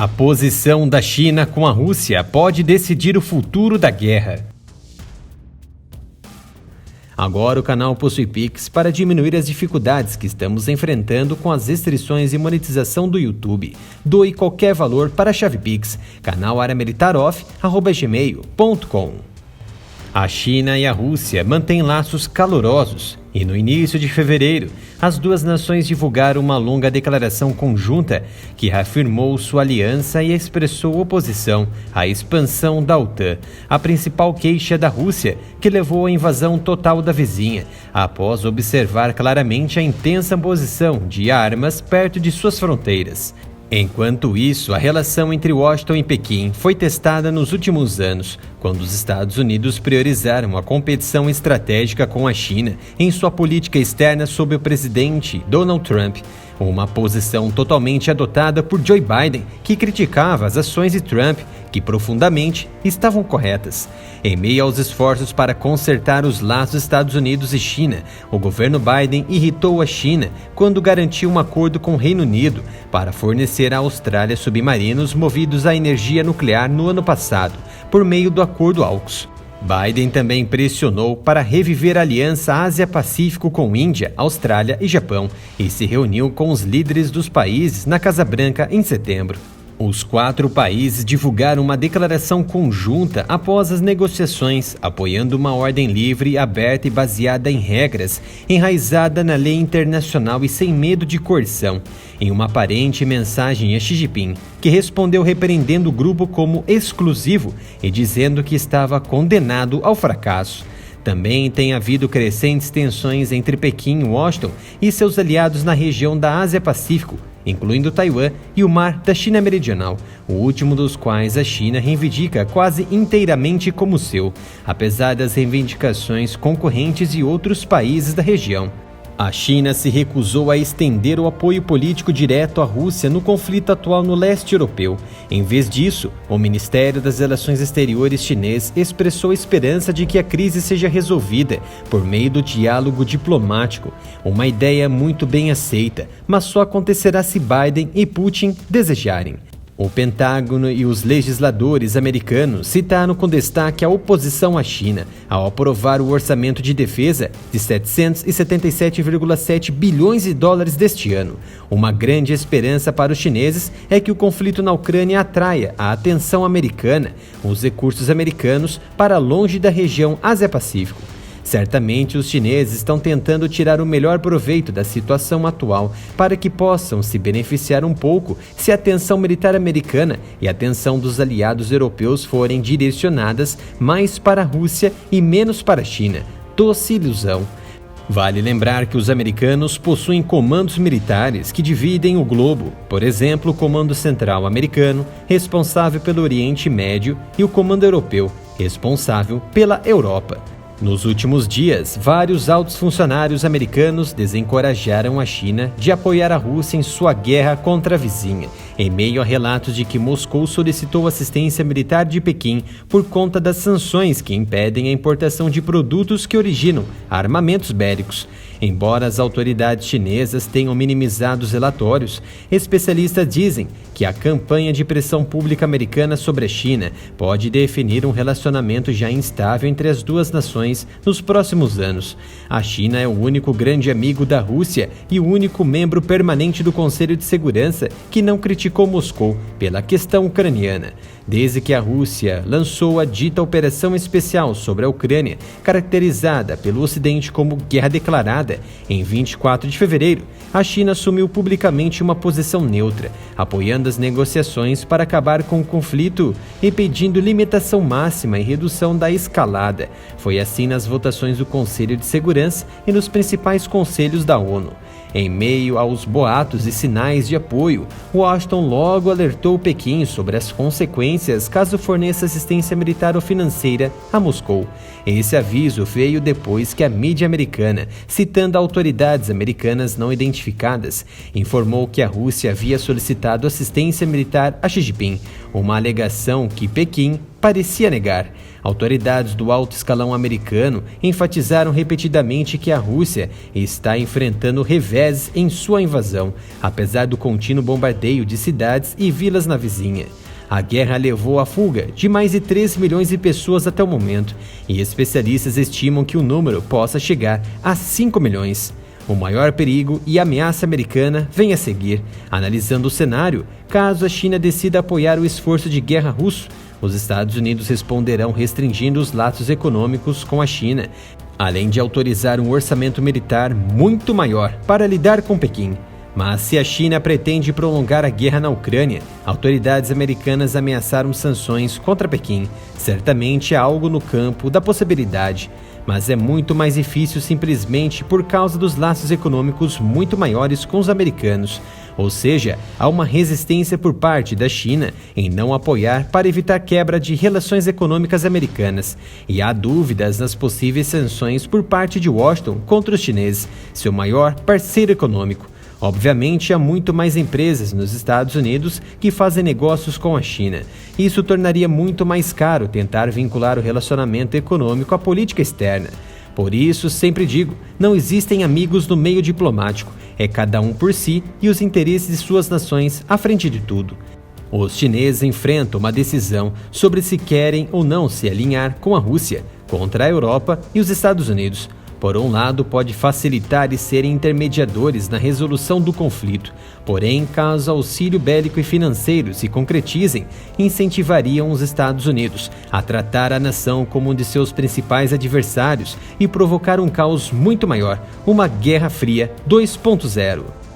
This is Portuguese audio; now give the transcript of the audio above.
A posição da China com a Rússia pode decidir o futuro da guerra. Agora o canal possui Pix para diminuir as dificuldades que estamos enfrentando com as restrições e monetização do YouTube. Doe qualquer valor para a chave Pix, canalaramilitaroff@gmail.com. A China e a Rússia mantêm laços calorosos e no início de fevereiro, as duas nações divulgaram uma longa declaração conjunta que reafirmou sua aliança e expressou oposição à expansão da OTAN, a principal queixa da Rússia, que levou à invasão total da vizinha, após observar claramente a intensa posição de armas perto de suas fronteiras. Enquanto isso, a relação entre Washington e Pequim foi testada nos últimos anos, quando os Estados Unidos priorizaram a competição estratégica com a China em sua política externa sob o presidente Donald Trump, uma posição totalmente adotada por Joe Biden, que criticava as ações de Trump, que profundamente estavam corretas. Em meio aos esforços para consertar os laços Estados Unidos e China, o governo Biden irritou a China quando garantiu um acordo com o Reino Unido para fornecer à Austrália submarinos movidos à energia nuclear no ano passado, por meio do Acordo AUKUS. Biden também pressionou para reviver a aliança Ásia-Pacífico com Índia, Austrália e Japão e se reuniu com os líderes dos países na Casa Branca em setembro. Os 4 países divulgaram uma declaração conjunta após as negociações, apoiando uma ordem livre, aberta e baseada em regras, enraizada na lei internacional e sem medo de coerção, em uma aparente mensagem a Xi Jinping, que respondeu repreendendo o grupo como exclusivo e dizendo que estava condenado ao fracasso. Também tem havido crescentes tensões entre Pequim e Washington e seus aliados na região da Ásia-Pacífico, incluindo Taiwan e o Mar da China Meridional, o último dos quais a China reivindica quase inteiramente como seu, apesar das reivindicações concorrentes de outros países da região. A China se recusou a estender o apoio político direto à Rússia no conflito atual no leste europeu. Em vez disso, o Ministério das Relações Exteriores chinês expressou a esperança de que a crise seja resolvida por meio do diálogo diplomático, uma ideia muito bem aceita, mas só acontecerá se Biden e Putin desejarem. O Pentágono e os legisladores americanos citaram com destaque a oposição à China ao aprovar o orçamento de defesa de 777,7 bilhões de dólares deste ano. Uma grande esperança para os chineses é que o conflito na Ucrânia atraia a atenção americana, os recursos americanos para longe da região Ásia-Pacífico. Certamente os chineses estão tentando tirar o melhor proveito da situação atual para que possam se beneficiar um pouco se a atenção militar americana e a atenção dos aliados europeus forem direcionadas mais para a Rússia e menos para a China. Doce ilusão. Vale lembrar que os americanos possuem comandos militares que dividem o globo, por exemplo, o Comando Central americano, responsável pelo Oriente Médio, e o Comando Europeu, responsável pela Europa. Nos últimos dias, vários altos funcionários americanos desencorajaram a China de apoiar a Rússia em sua guerra contra a vizinha, em meio a relatos de que Moscou solicitou assistência militar de Pequim por conta das sanções que impedem a importação de produtos que originam armamentos bélicos. Embora as autoridades chinesas tenham minimizado os relatórios, especialistas dizem que a campanha de pressão pública americana sobre a China pode definir um relacionamento já instável entre as duas nações nos próximos anos. A China é o único grande amigo da Rússia e o único membro permanente do Conselho de Segurança que não criticou Moscou pela questão ucraniana. Desde que a Rússia lançou a dita operação especial sobre a Ucrânia, caracterizada pelo Ocidente como guerra declarada, em 24 de fevereiro, a China assumiu publicamente uma posição neutra, apoiando as negociações para acabar com o conflito e pedindo limitação máxima e redução da escalada. Foi assim nas votações do Conselho de Segurança e nos principais conselhos da ONU. Em meio aos boatos e sinais de apoio, Washington logo alertou Pequim sobre as consequências caso forneça assistência militar ou financeira a Moscou. Esse aviso veio depois que a mídia americana, citando autoridades americanas não identificadas, informou que a Rússia havia solicitado assistência militar a Xi Jinping, uma alegação que Pequim parecia negar. Autoridades do alto escalão americano enfatizaram repetidamente que a Rússia está enfrentando revés em sua invasão, apesar do contínuo bombardeio de cidades e vilas na vizinha. A guerra levou à fuga de mais de 3 milhões de pessoas até o momento, e especialistas estimam que o número possa chegar a 5 milhões. O maior perigo e ameaça americana vem a seguir. Analisando o cenário, caso a China decida apoiar o esforço de guerra russo, os Estados Unidos responderão restringindo os laços econômicos com a China, além de autorizar um orçamento militar muito maior para lidar com Pequim. Mas se a China pretende prolongar a guerra na Ucrânia, autoridades americanas ameaçaram sanções contra Pequim. Certamente há algo no campo da possibilidade, mas é muito mais difícil simplesmente por causa dos laços econômicos muito maiores com os americanos. Ou seja, há uma resistência por parte da China em não apoiar para evitar quebra de relações econômicas americanas. E há dúvidas nas possíveis sanções por parte de Washington contra os chineses, seu maior parceiro econômico. Obviamente, há muito mais empresas nos Estados Unidos que fazem negócios com a China. Isso tornaria muito mais caro tentar vincular o relacionamento econômico à política externa. Por isso, sempre digo, não existem amigos no meio diplomático, é cada um por si e os interesses de suas nações à frente de tudo. Os chineses enfrentam uma decisão sobre se querem ou não se alinhar com a Rússia, contra a Europa e os Estados Unidos. Por um lado, pode facilitar e serem intermediadores na resolução do conflito. Porém, caso auxílio bélico e financeiro se concretizem, incentivariam os Estados Unidos a tratar a nação como um de seus principais adversários e provocar um caos muito maior, uma Guerra Fria 2.0.